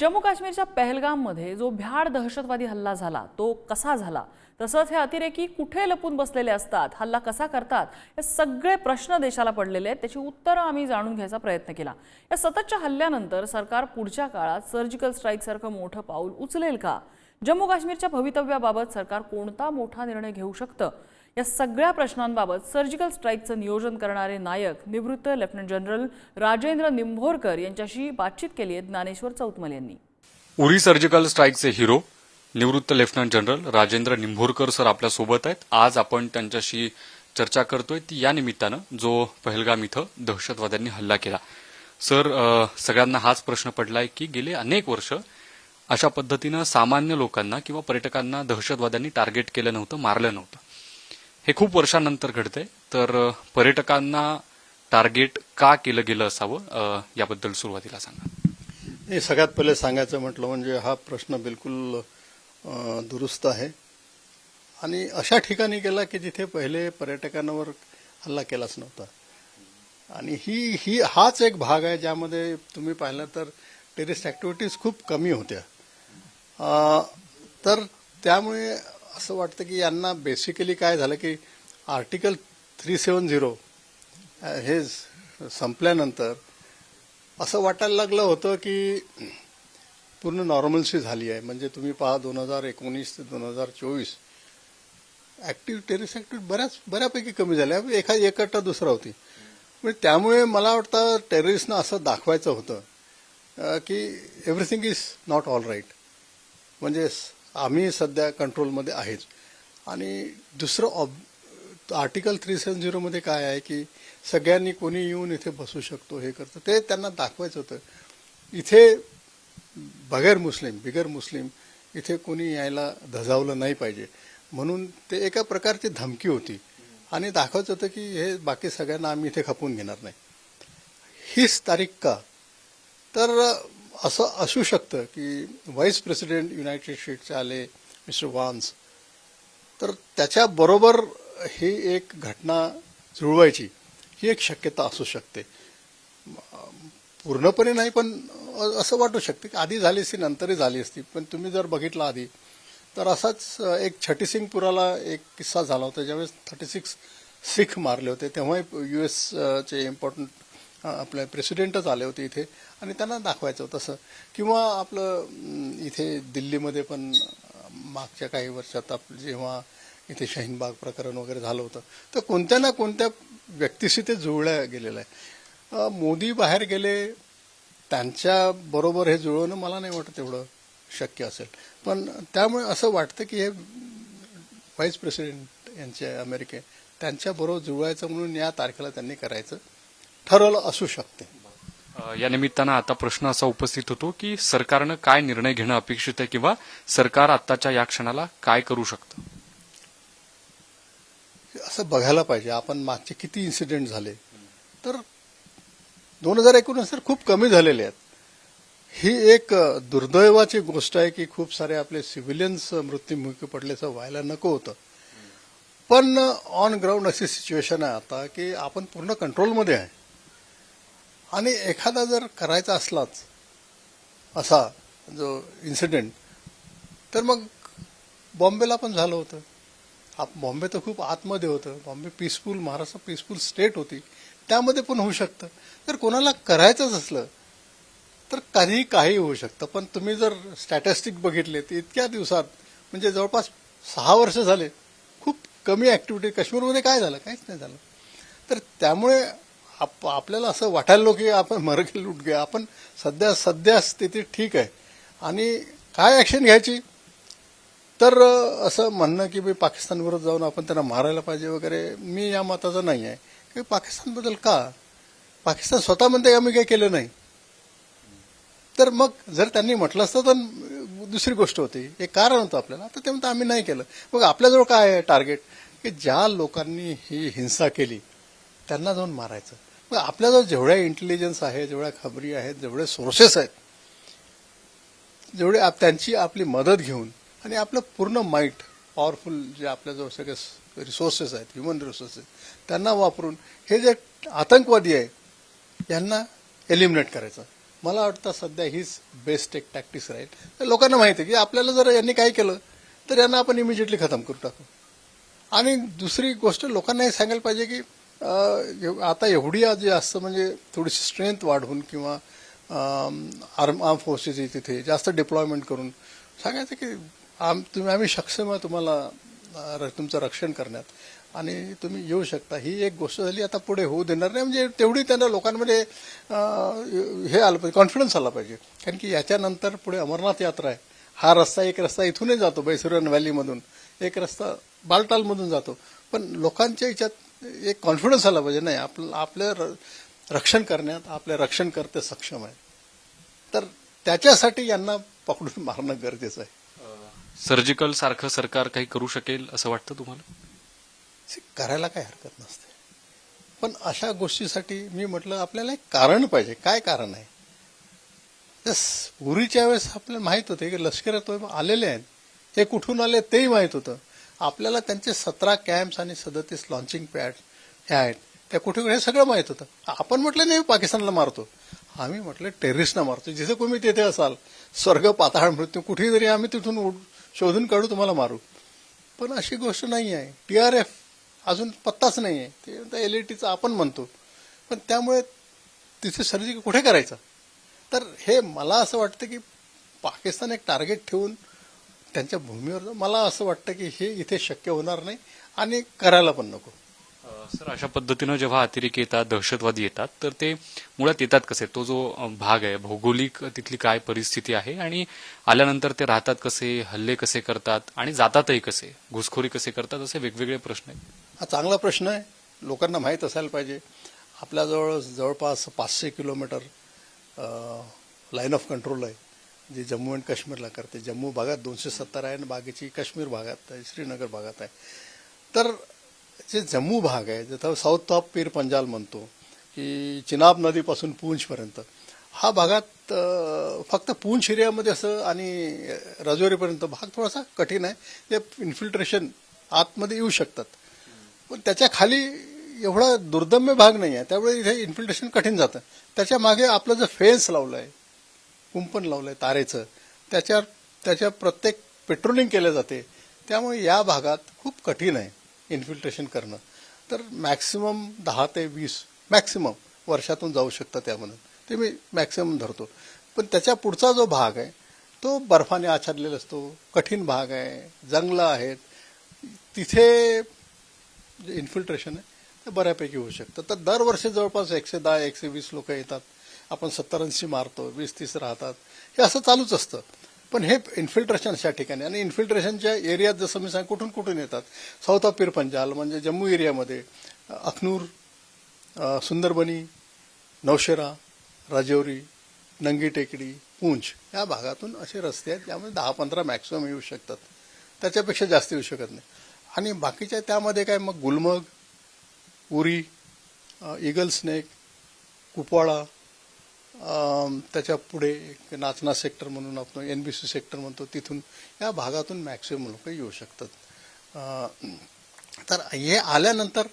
जम्मू काश्मीरच्या पहलगाममध्ये जो भ्याड दहशतवादी हल्ला झाला तो कसा झाला, तसंच हे अतिरेकी कुठे लपून बसलेले असतात, हल्ला कसा करतात, हे सगळे प्रश्न देशाला पडलेले आहेत. त्याची उत्तरं आम्ही जाणून घ्यायचा प्रयत्न केला. या सततच्या हल्ल्यानंतर सरकार पुढच्या काळात सर्जिकल स्ट्राईकसारखं मोठं पाऊल उचलेल का? जम्मू काश्मीरच्या भवितव्याबाबत सरकार कोणता मोठा निर्णय घेऊ शकतं? या सगळ्या प्रश्नांबाबत सर्जिकल स्ट्राईकचं नियोजन करणारे नायक निवृत्त लेफ्टनंट जनरल राजेंद्र निंभोरकर यांच्याशी बातचीत केली आहे ज्ञानेश्वर चौतमल यांनी. उरी सर्जिकल स्ट्राईकचे हिरो निवृत्त lieutenant general Rajendra Nimbhorkar sir आपल्या सोबत आहेत. आज आपण त्यांच्याशी चर्चा करतोय ती या निमित्तानं जो पहलगाम इथं दहशतवाद्यांनी हल्ला केला. सर, सगळ्यांना हाच प्रश्न पडलाय की गेले अनेक वर्ष अशा पद्धतीनं सामान्य लोकांना किंवा पर्यटकांना दहशतवाद्यांनी टार्गेट केलं नव्हतं, मारलं नव्हतं. हे खूप वर्षांनंतर घडतंय, तर पर्यटकांना टार्गेट का केलं गेलं असावं याबद्दल सुरुवातीला सांगा. सगळ्यात पहिले सांगायचं म्हटलं म्हणजे हा प्रश्न बिलकुल दुरुस्त आहे आणि अशा ठिकाणी गेला की जिथे पहिले पर्यटकांवर हल्ला केलाच नव्हता. आणि हाच एक भाग आहे ज्यामध्ये तुम्ही पाहिलं तर टेररिस्ट ऍक्टिव्हिटीज खूप कमी होत्या. तर त्यामुळे असं वाटतं की यांना बेसिकली काय झालं की आर्टिकल 370 हे संपल्यानंतर असं वाटायला लागलं होतं की पूर्ण नॉर्मल्सी झाली आहे. म्हणजे तुम्ही पहा 2019 ते 2024 टेररिस्ट ऍक्टिव्हिटी बऱ्यापैकी कमी झाल्या. एकटा दुसरा होती. म्हणजे त्यामुळे मला वाटतं टेररिस्टनं असं दाखवायचं होतं की everything is not all right, म्हणजे आम्ही सध्या कंट्रोलमध्ये आहेच. आणि दुसरं आर्टिकल 370 मध्ये काय आहे की सगळ्यांनी कोणी येऊन इथे बसू शकतो, हे करतं. ते त्यांना दाखवायचं होतं इथे बिगर मुस्लिम इथे कोणी यायला धजावलं नाही पाहिजे, म्हणून ते एका प्रकारची धमकी होती. आणि दाखवायचं होतं की हे बाकी सगळ्यांना आम्ही इथे खपवून घेणार नाही. हीच तारीख का? तर असं असू शकतं की व्हाईस प्रेसिडेंट युनायटेड स्टेट्सचे आले मिस्टर वान्स, तर त्याच्याबरोबर ही एक घटना जुळवायची ही एक शक्यता असू शकते. पूर्णपणे नाही, पण असं वाटू शकते की आधी झाली असती, नंतरही झाली असती. पण तुम्ही जर बघितलं आधी तर असाच एक छटीसिंगपुराला एक किस्सा झाला होता, ज्यावेळेस 36 सिख मारले होते. तेव्हा चे इम्पॉर्टंट आपले प्रेसिडेंटच आले होते इथे आणि त्यांना दाखवायचं होतं तसं. किंवा आपलं इथे दिल्लीमध्ये पण मागच्या काही वर्षात जेव्हा इथे शाहीनबाग प्रकरण वगैरे झालं होतं, तर कोणत्या ना कोणत्या व्यक्तीशी ते जुळल्या गेलेलं आहे. मोदी बाहेर गेले, त्यांच्याबरोबर हे जुळवणं मला नाही वाटत एवढं शक्य असेल. पण त्यामुळे असं वाटतं की हे व्हाईस प्रेसिडेंट यांचे अमेरिके त्यांच्याबरोबर जुळवायचं म्हणून या तारखेला त्यांनी करायचं ठरवलं असू शकते. या निमित्तानं आता प्रश्न असा उपस्थित होतो की सरकारनं काय निर्णय घेणं अपेक्षित आहे किंवा सरकार आत्ताच्या या क्षणाला काय करू शकतं? असं बघायला पाहिजे आपण मागचे किती इन्सिडेंट झाले, तर 2019 तर खूप कमी झालेले आहेत. ही एक दुर्दैवाची गोष्ट आहे की खूप सारे आपले सिव्हिलियन्स मृत्युमुखी पडल्याचं व्हायला नको होतं. पण ऑन ग्राउंड अशी सिच्युएशन आहे आता की आपण पूर्ण कंट्रोलमध्ये आहे. आणि एखादा जर करायचा असलाच असा जो इन्सिडेंट, तर मग बॉम्बेला पण झालं होतं. बॉम्बे तर खूप आतमध्ये होतं. Bombay peaceful, Maharashtra peaceful state होती, त्यामध्ये पण होऊ शकतं. जर कोणाला करायचंच असलं तर कधीही काही होऊ शकतं. पण तुम्ही जर स्टॅटिस्टिक बघितले तर इतक्या दिवसात म्हणजे जवळपास 6 वर्ष झाले खूप कमी ऍक्टिव्हिटी. काश्मीरमध्ये काय झालं? काहीच नाही झालं. तर त्यामुळे आपल्याला असं वाटायला की आपण मरगे लूट गया. आपण सध्या स्थितीत ठीक आहे. आणि काय ऍक्शन घ्यायची, तर असं म्हणणं की पाकिस्तानविरोधात जाऊन आपण त्यांना मारायला पाहिजे वगैरे, मी या मताचा नाही आहे. की पाकिस्तानबद्दल का? पाकिस्तान स्वतः म्हणते आम्ही काही केलं नाही. तर मग जर त्यांनी म्हटलं असतं तर दुसरी गोष्ट होती, एक कारण होतं आपल्याला. तर ते म्हणतं आम्ही नाही केलं. मग आपल्याजवळ काय आहे टार्गेट, की ज्या लोकांनी ही हिंसा केली त्यांना जाऊन मारायचं. मग आपल्याजवळ जेवढ्या इंटेलिजन्स आहे, जेवढ्या खबरी आहेत, जेवढे सोर्सेस आहेत, जेवढे त्यांची आपली मदत घेऊन आणि आपलं पूर्ण माइट पॉवरफुल जे आपल्याजवळ सगळे रिसोर्सेस आहेत, ह्युमन रिसोर्सेस, त्यांना वापरून हे जे आतंकवादी आहे यांना एलिमिनेट करायचं. मला वाटतं सध्या हीच बेस्ट एक टॅक्टिक्स राहील. तर लोकांना माहिती आहे की आपल्याला जर यांनी काय केलं तर यांना आपण इमिजिएटली खतम करू टाकू. आणि दुसरी गोष्ट लोकांना हे सांगायला पाहिजे की आता एवढी आज जास्त म्हणजे थोडीशी स्ट्रेंथ वाढवून किंवा आर्म फोर्सेस तिथे जास्त डिप्लॉयमेंट करून सांगायचं की आम्ही सक्षम आहे तुम्हाला तुमचं रक्षण करण्यात आणि तुम्ही येऊ शकता. ही एक गोष्ट झाली. आता पुढे होऊ देणार नाही. म्हणजे तेवढी त्यांना लोकांमध्ये हे आलं पाहिजे, कॉन्फिडन्स आला पाहिजे. कारण की याच्यानंतर पुढे अमरनाथ यात्रा आहे. हा रस्ता एक रस्ता इथूनही जातो बैसुरन व्हॅलीमधून, एक रस्ता बालटालमधून जातो. पण लोकांच्या याच्यात एक कॉन्फिडन्स आला पाहिजे, नाही आपलं रक्षण करण्यात आपले रक्षणकर्ते सक्षम आहे. तर त्याच्यासाठी यांना पकडून मारणं गरजेचं आहे. सर्जिकल सारखं सरकार काही करू शकेल असं वाटतं तुम्हाला? करायला काही हरकत नसते. पण अशा गोष्टीसाठी मी म्हटलं आपल्याला एक कारण पाहिजे. काय कारण आहे? उरीच्या वेळेस आपल्याला माहित होते की लष्करात आलेले आहेत. हे कुठून आले तेही माहित होतं. आपल्याला त्यांचे 17 कॅम्प्स आणि 37 लॉन्चिंग पॅड हे आहेत त्या कुठे हे सगळं माहित होतं. आपण म्हटलं नाही पाकिस्तानला मारतो, आम्ही म्हटलं टेररिस्टना मारतो. जिथे तुम्ही तिथे असाल, स्वर्ग पाताळ मृत्यू कुठेही जरी आम्ही तिथून शोधून काढू, तुम्हाला मारू. पण अशी गोष्ट नाही आहे. TRF अजून पत्ताच नाही आहे. ते LATचं आपण म्हणतो. पण त्यामुळे तिथे सर्जिकल कुठे करायचं? तर हे मला असं वाटतं की पाकिस्तान एक टार्गेट ठेवून त्यांच्या भूमीवर, मला असं वाटतं की हे इथे शक्य होणार नाही आणि करायला पण नको. सर, अशा पद्धतीनं जेव्हा अतिरेकी येतात, दहशतवादी येतात, तर ते मुळात येतात कसे? तो जो भाग आहे, भौगोलिक तिथली काय परिस्थिती आहे आणि आल्यानंतर ते राहतात कसे, हल्ले कसे करतात आणि जातातही कसे, घुसखोरी कसे करतात, असे वेगवेगळे प्रश्न आहेत. हा चांगला प्रश्न आहे. लोकांना माहीत असायला पाहिजे. आपल्याजवळ जवळपास 500 किलोमीटर लाईन ऑफ कंट्रोल आहे जी जम्मू अँड काश्मीरला करते. जम्मू भागात 270 आहे आणि बाकीची काश्मीर भागात आहे, श्रीनगर भागात आहे. तर जे जम्मू भाग आहे, जिथं साऊथ ऑफ पीर पंजाल म्हणतो की चिनाब नदीपासून पूंछपर्यंत, हा भागात फक्त पूंछ एरियामध्ये असं आणि राजौरीपर्यंत भाग थोडासा कठीण आहे. ते इन्फिल्ट्रेशन आतमध्ये येऊ शकतात. पण त्याच्या खाली एवढा दुर्दम्य भाग नाही आहे. त्यामुळे इथे इन्फिल्ट्रेशन कठीण जातं. त्याच्या मागे आपलं जे फेन्स लावलं आहे, कुंपण लावलं आहे तारेचं, त्याच्या प्रत्येक पेट्रोलिंग केलं जाते. त्यामुळे या भागात खूप कठीण आहे इन्फिल्ट्रेशन करणं. तर मॅक्सिमम 10 ते 20 मॅक्सिमम वर्षातून जाऊ शकतं त्यामधून. ते मी मॅक्सिमम धरतो. पण त्याच्या पुढचा जो भाग आहे तो बर्फाने आच्छादलेला असतो, कठीण भाग आहे, जंगलं आहेत. तिथे जे इन्फिल्ट्रेशन आहे ते बऱ्यापैकी होऊ शकतं. तर दरवर्षी जवळपास 110-120 लोक येतात. आपण 70-80 मारतो, 20-30 राहतात. हे असं चालूच असतं. पण हे इन्फिल्ट्रेशनच्या ठिकाणी आणि इन्फिल्ट्रेशनच्या एरियात जसं मी सांग कुठून कुठून येतात. साऊथ ऑफ पीर पंजाल म्हणजे जम्मू एरियामध्ये अखनूर, सुंदरबनी, नौशेरा, राजौरी, नंगी टेकडी, पूंछ या भागातून असे रस्ते आहेत ज्यामध्ये 10-15 मॅक्सिमम येऊ शकतात. त्याच्यापेक्षा जास्त येऊ शकत नाही. आणि बाकीच्या त्यामध्ये काय मग गुलमर्ग, उरी, ईगल स्नेक, कुपवाडा, त्याच्या पुढे एक नाचना सेक्टर म्हणून आपण NBC सेक्टर म्हणतो, तिथून या भागातून मॅक्सिमम लोक येऊ शकतात. तर हे आल्यानंतर,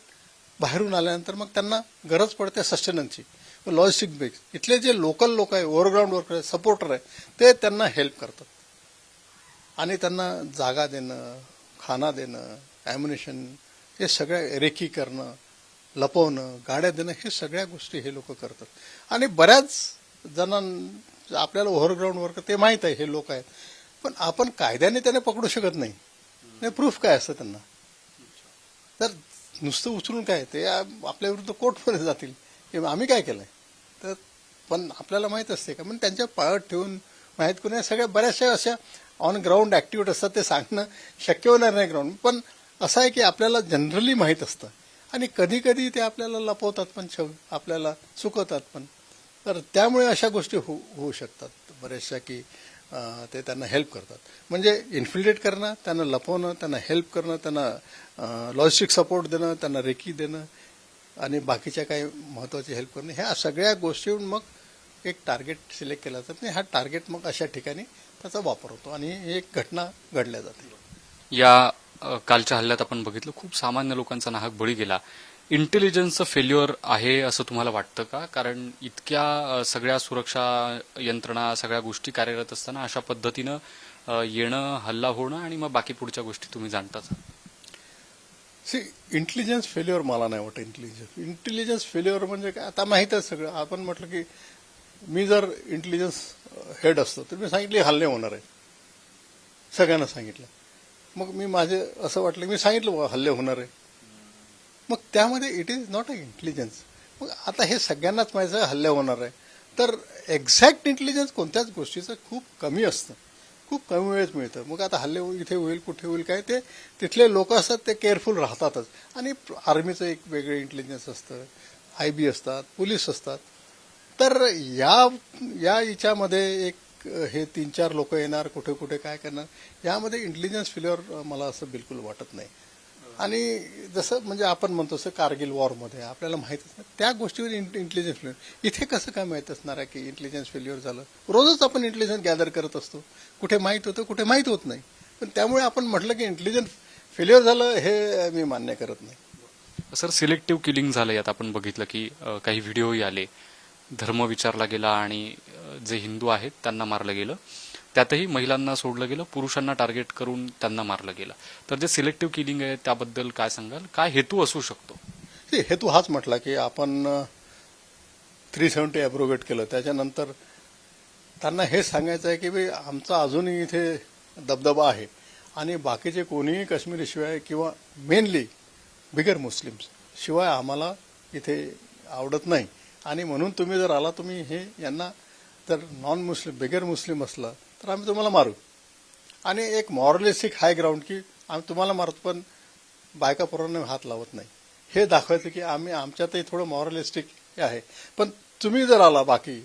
बाहेरून आल्यानंतर मग त्यांना गरज पडते सस्टेनन्सची, लॉजिस्टिक बेस. इथले जे लोकल लोक आहे, ओव्हरग्राऊंड वर्कर आहे, सपोर्टर आहे, ते त्यांना हेल्प करतात आणि त्यांना जागा देणं, खाना देणं, ॲम्युनिशन, हे सगळ्या रेकी करणं, लपवणं, गाड्या देणं, हे सगळ्या गोष्टी हे लोक करतात. आणि बऱ्याच जणांना आपल्याला ओव्हरग्राऊंड वर्कर ते माहीत आहे हे लोक आहेत. पण आपण कायद्याने त्यांना पकडू शकत नाही. प्रूफ काय असतं त्यांना? तर नुसतं उचलून काय, ते आपल्या विरुद्ध कोर्टमध्ये जातील की आम्ही काय केलंय. तर पण आपल्याला माहीत असते का? पण त्यांच्या पाळत ठेवून माहीत कोणी सगळ्या बऱ्याचशा अशा ऑन ग्राउंड ॲक्टिव्हिटी असतात. ते सांगणं शक्य होणार नाही ग्राउंड. पण असं आहे की आपल्याला जनरली माहीत असतं आणि कधी कधी ते आपल्याला लपवतात पण, आपल्याला चुकवतात पण. तर त्यामुळे अशा गोष्टी होऊ शकतात बऱ्याचशा की ते त्यांना हेल्प करतात. म्हणजे इन्फिल्ट्रेट करणं, त्यांना लपवणं, त्यांना हेल्प करणं, त्यांना लॉजिस्टिक सपोर्ट देणं, त्यांना रेकी देणं आणि बाकीच्या काही महत्त्वाची हेल्प करणं, ह्या सगळ्या गोष्टीहून मग एक टार्गेट सिलेक्ट केला जातं आणि हा टार्गेट मग अशा ठिकाणी त्याचा वापर होतो आणि एक घटना घडल्या जाते. या कालच्या हल्ल्यात आपण बघितलं खूप सामान्य लोकांचा नाहक बळी गेला. इंटेलिजन्सचं फेल्युअर आहे असं तुम्हाला वाटतं का? कारण इतक्या सगळ्या सुरक्षा यंत्रणा सगळ्या गोष्टी कार्यरत असताना अशा पद्धतीनं येणं, हल्ला होणं आणि मग बाकी पुढच्या गोष्टी तुम्ही जाणताच. इंटेलिजन्स फेल्युअर मला नाही वाटत. इंटेलिजन्स फेल्युअर म्हणजे काय, आता माहित आहे सगळं. आपण म्हटलं की मी जर इंटेलिजन्स हेड असतो तर मी सांगितले हल्ले होणार आहे, सगळ्यांना सांगितलं. मग मी माझे असं वाटलं मी सांगितलं बाबा हल्ले होणार आहे, मग त्यामध्ये it is not a intelligence. मग आता हे सगळ्यांनाच माहिती आहे हल्ले होणार आहे, तर एक्झॅक्ट इंटेलिजन्स कोणत्याच गोष्टीचं खूप कमी असतं, खूप कमी वेळेत मिळतं. मग आता हल्ले इथे होईल कुठे होईल काय, ते तिथले लोक असतात ते केअरफुल राहतातच. आणि आर्मीचं एक वेगळं इंटेलिजन्स असतं, IB असतात, पोलीस असतात. तर या याच्यामध्ये एक हे 3-4 लोक येणार, कुठे कुठे काय करणार, यामध्ये इंटेलिजन्स फेल्युअर मला असं बिलकुल वाटत नाही. आणि जसं म्हणजे आपण म्हणतो असं कारगिल वॉरमध्ये आपल्याला माहितच नाही त्या गोष्टीवर इंटेलिजन्स फेल्युअर. इथे कसं काय माहीत असणार आहे की इंटेलिजन्स फेल्युअर झालं? रोजच आपण इंटेलिजन्स गॅदर करत असतो, कुठे माहीत होतं कुठे माहीत होत नाही. पण त्यामुळे आपण म्हटलं की इंटेलिजन्स फेल्युअर झालं हे मी मान्य करत नाही. सर, सिलेक्टिव्ह किलिंग झालं यात आपण बघितलं की काही व्हिडिओही आले, धर्म विचारला गेला आणि जे हिंदू आहेत त्यांना मारलं गेलं. त्यातही महिलांना सोडलं गेलं, पुरुषांना टार्गेट करून त्यांना मारलं गेलं. तर जे सिलेक्टिव्ह किलिंग आहे त्याबद्दल काय सांगाल? काय हेतू असू शकतो? हेतू हाच म्हटला की आपण 370 ॲब्रोगेट केलं, त्याच्यानंतर त्यांना हे सांगायचं आहे की भाई आमचा अजूनही इथे दबदबा आहे आणि बाकीचे कोणीही काश्मीरी शिवाय किंवा मेनली बिगर मुस्लिम्स शिवाय आम्हाला इथे आवडत नाही. आणि म्हणून तुम्ही जर आला, तुम्ही हे यांना जर नॉन मुस्लिम बिगर मुस्लिम असला तर आम्ही तुम्हाला मारू. आणि एक मॉरलिस्टिक हाय ग्राउंड की आम्ही तुम्हाला मारतो पण बायका पोरांना हात लावत नाही, हे दाखवायचं की आम्ही आमच्यातही थोडं मॉरलिस्टिक आहे. पण तुम्ही जर आला बाकी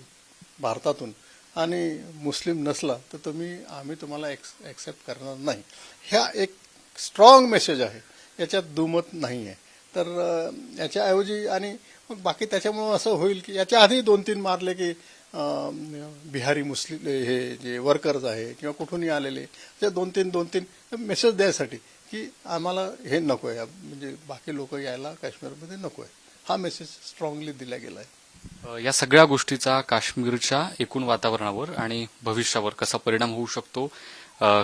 भारतातून आणि मुस्लिम नसला तर आम्ही तुम्हाला ॲक्सेप्ट करणार नाही. ह्या एक स्ट्रॉंग मेसेज आहे, याच्यात दुमत नाही आहे. तर याच्याऐवजी आणि मग बाकी त्याच्यामुळं असं होईल की याच्या आधी 2-3 मारले की बिहारी मुस्लिम हे जे वर्कर्स आहे किंवा कुठूनही आलेले ते 2-3 मेसेज द्यायसाठी की आम्हाला हे नको आहे, म्हणजे बाकी लोक यायला काश्मीरमध्ये नको आहे, हा मेसेज स्ट्रॉंगली दिला गेला आहे. या सगळ्या गोष्टीचा काश्मीरच्या एकूण वातावरणावर आणि भविष्यावर कसा परिणाम होऊ शकतो?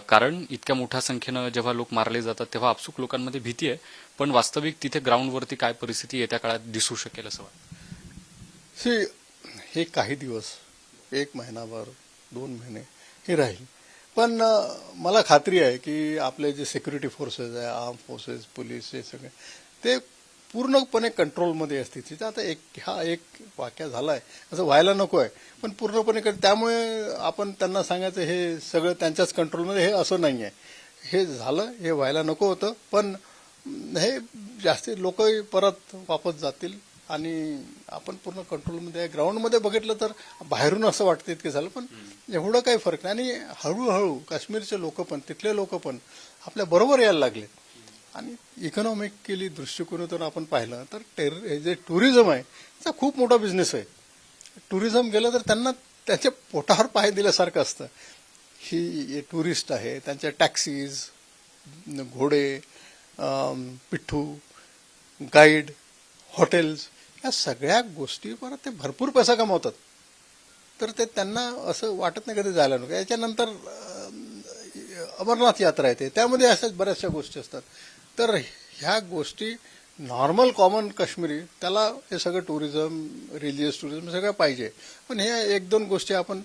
कारण इतक्या मोठ्या संख्येनं जेव्हा लोक मारले जातात तेव्हा आपसूक लोकांमध्ये भीती आहे, पण वास्तविक तिथे ग्राउंडवरती काय परिस्थिती येत्या काळात दिसू शकेल असं वाटतं? हे काही दिवस, 1 महिनाभर 2 महिने हे राहील. पण मला खात्री आहे की आपले जे सिक्युरिटी फोर्सेस आहे, आर्म फोर्सेस, पोलीस, हे सगळे ते पूर्णपणे कंट्रोलमध्ये असतील. तिथं आता हा एक वाक्य झाला आहे, असं व्हायला नको आहे, पण पूर्णपणे त्यामुळे आपण त्यांना सांगायचं हे सगळं त्यांच्याच कंट्रोलमध्ये, हे असं नाही आहे. हे झालं, हे व्हायला नको होतं, पण हे जास्ती लोकही परत वापस जातील आणि आपण पूर्ण कंट्रोलमध्ये आहे. ग्राउंडमध्ये बघितलं तर बाहेरून असं वाटतं इतके झालं, पण एवढं काही फरक नाही. आणि हळूहळू काश्मीरचे लोक पण, तिथले लोक पण आपल्या बरोबर यायला लागले. आणि इकॉनॉमिकली दृष्टिकोनातून आपण पाहिलं तर जे टुरिझम आहे त्याचा खूप मोठा बिझनेस आहे. टुरिझम गेलं तर त्यांना त्याच्या पोटावर पाय दिल्यासारखं असतं. ही टुरिस्ट आहे, त्यांच्या टॅक्सीज, घोडे, पिठ्ठू, गाईड, हॉटेल्स, या सगळ्या गोष्टीवर ते भरपूर पैसा कमावतात. तर ते त्यांना असं वाटत नाही कधी जायला नको. याच्यानंतर अमरनाथ यात्रा येते, त्यामध्ये अशाच बऱ्याचशा गोष्टी असतात. तर ह्या गोष्टी नॉर्मल कॉमन काश्मीरी त्याला हे सगळं टुरिझम, रिलिजियस टुरिझम सगळं पाहिजे. पण हे 1-2 गोष्टी आपण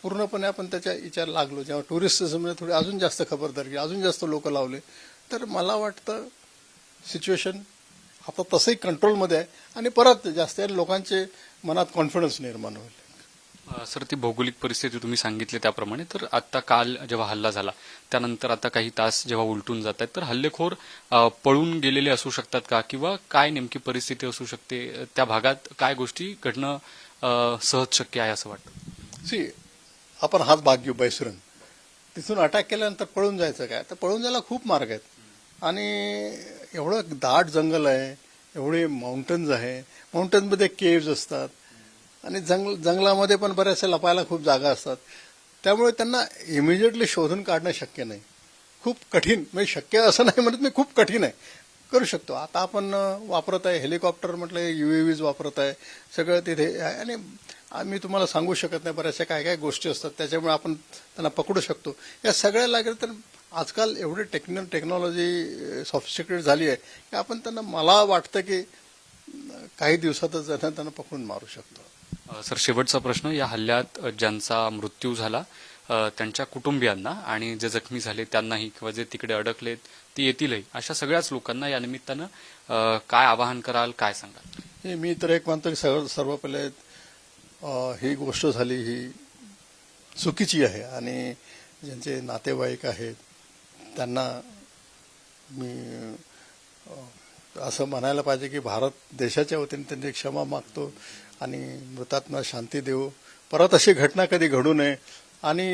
पूर्णपणे आपण त्याच्या विचार लागलो, जेव्हा टुरिस्टिझमने थोडी अजून जास्त खबरदारी, अजून जास्त लोक लावले, तर मला वाटतं सिच्युएशन आता तसंही कंट्रोलमध्ये आहे आणि परत जास्त लोकांचे मनात कॉन्फिडन्स निर्माण होईल. सर, ती भौगोलिक परिस्थिती तुम्ही सांगितली त्याप्रमाणे, तर आता काल जेव्हा हल्ला झाला त्यानंतर आता काही तास जेव्हा उलटून जात आहेत, तर हल्लेखोर पळून गेलेले असू शकतात का, किंवा काय नेमकी परिस्थिती असू शकते? त्या भागात काय गोष्टी घडणं सहज शक्य आहे असं वाटतं? आपण हाच भाग घेऊ, बैसुरन, तिथून अटॅक केल्यानंतर पळून जायचं काय? तर पळून जायला खूप मार्ग आहेत. आणि एवढं दाट जंगल आहे, एवढे माउंटन्स आहे, माउंटन्समध्ये केव्ज असतात आणि जंगलामध्ये पण बऱ्याचशा लपायला खूप जागा असतात. त्यामुळे त्यांना इमिजिएटली शोधून काढणं शक्य नाही, खूप कठीण. म्हणजे शक्य असं नाही म्हणत मी, खूप कठीण आहे. करू शकतो. आता आपण वापरत आहे हेलिकॉप्टर म्हटलं, UAVs वापरत आहे, सगळं तिथे आहे. आणि आम्ही तुम्हाला सांगू शकत नाही, बऱ्याचशा काय काय गोष्टी असतात त्याच्यामुळे आपण त्यांना पकडू शकतो. या सगळ्या लागेल तर आजकाल एवढी टेक्नॉलॉजी सॉफिस्टिकेटेड झाली आहे की आपण त्यांना, मला वाटतं की काही दिवसातच त्यांना पकडून मारू शकतो. सर, शेवटचा प्रश्न. या हल्ल्यात ज्यांचा मृत्यू झाला त्यांच्या कुटुंबियांना आणि जे जखमी झाले त्यांनाही, किंवा जे तिकडे अडकलेत ते येतीलही, अशा सगळ्याच लोकांना या निमित्तानं काय आवाहन कराल, काय सांगाल? हे मी तर एक मानतो की सर्व पहिले ही गोष्ट झाली ही चुकीची आहे आणि ज्यांचे नातेवाईक आहेत त्यांना मी असं म्हणायला पाहिजे की भारत देशाच्या वतीने त्यांनी क्षमा मागतो आणि मृतात्मा शांती देऊ. परत अशी घटना कधी घडू नये. आणि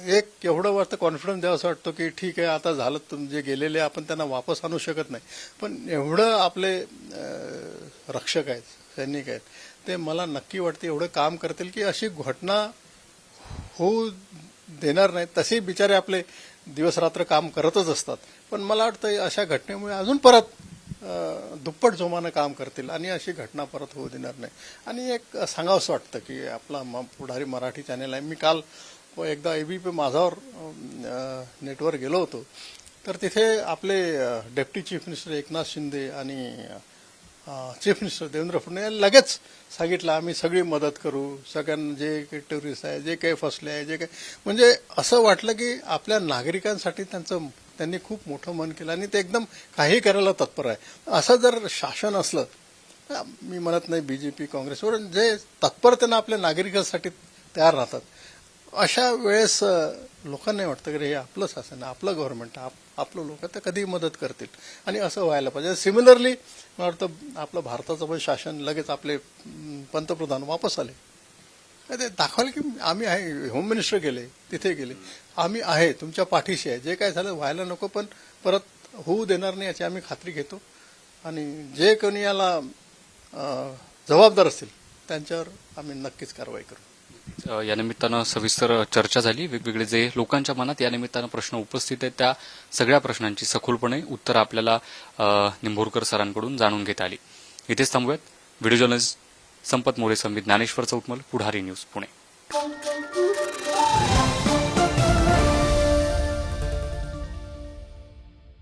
एक एवढं वाटतं, कॉन्फिडन्स द्यावं असं वाटतं की ठीक आहे, आता झालं, जे गेलेले आपण त्यांना वापस आणू शकत नाही, पण एवढं आपले रक्षक आहेत, सैनिक आहेत, ते मला नक्की वाटते एवढं काम करतील की अशी घटना होऊ देणार नाही. तसे बिचारे आपले दिवसरात्र काम करतच असतात, पण मला वाटतं अशा घटनेमुळे अजून परत दुप्पट जोमानं काम करतील आणि अशी घटना परत होऊ देणार नाही. आणि एक सांगावंसं वाटतं की आपला पुढारी मराठी चॅनेल आहे, मी काल एकदा ABP माझावर नेटवर गेलो होतो, तर तिथे आपले deputy chief minister Eknath Shinde आणि चीफ मिनिस्टर देवेंद्र फडणवीस यांनी लगेच सांगितलं आम्ही सगळी मदत करू, सगळ्यांना जे काही टुरिस्ट आहे, जे काही फसले आहे, जे काही, म्हणजे असं वाटलं की आपल्या नागरिकांसाठी त्यांनी खूप मोठं मन केलं आणि ते एकदम काही करायला तत्पर आहे. असं जर शासन असलं, मी म्हणत नाही BJP काँग्रेसवर, जे तत्परतेनं आपल्या नागरिकांसाठी तयार राहतात, अशा वेळेस लोकांना वाटतं की हे आपलं शासन आहे, आपलं गव्हर्नमेंट आहे, आपलं लोक तर कधीही मदत करतील आणि असं व्हायला पाहिजे. सिमिलरली मला वाटतं आपलं भारताचं पण शासन, लगेच आपले पंतप्रधान वापस आले, ते दाखवलं की आम्ही आहे, होम मिनिस्टर गेले, तिथे गेले, आम्ही आहे, तुमच्या पाठीशी आहे, जे काय झालं व्हायला नको पण परत होऊ देणार नाही याची आम्ही खात्री घेतो आणि जे कोणी याला जबाबदार असतील त्यांच्यावर आम्ही नक्कीच कारवाई करू. या निमित्तानं सविस्तर चर्चा झाली. वेगवेगळे जे लोकांच्या मनात या निमित्तानं प्रश्न उपस्थित आहेत त्या सगळ्या प्रश्नांची सखोलपणे उत्तर आपल्याला निंभोरकर सरांकडून जाणून घेता आली. इथेच थांबूयात. व्हिडिओ जर्नलिस्ट संपत मोरे, संबित ज्ञानेश्वर चौतमल, पुढारी न्यूज, पुणे.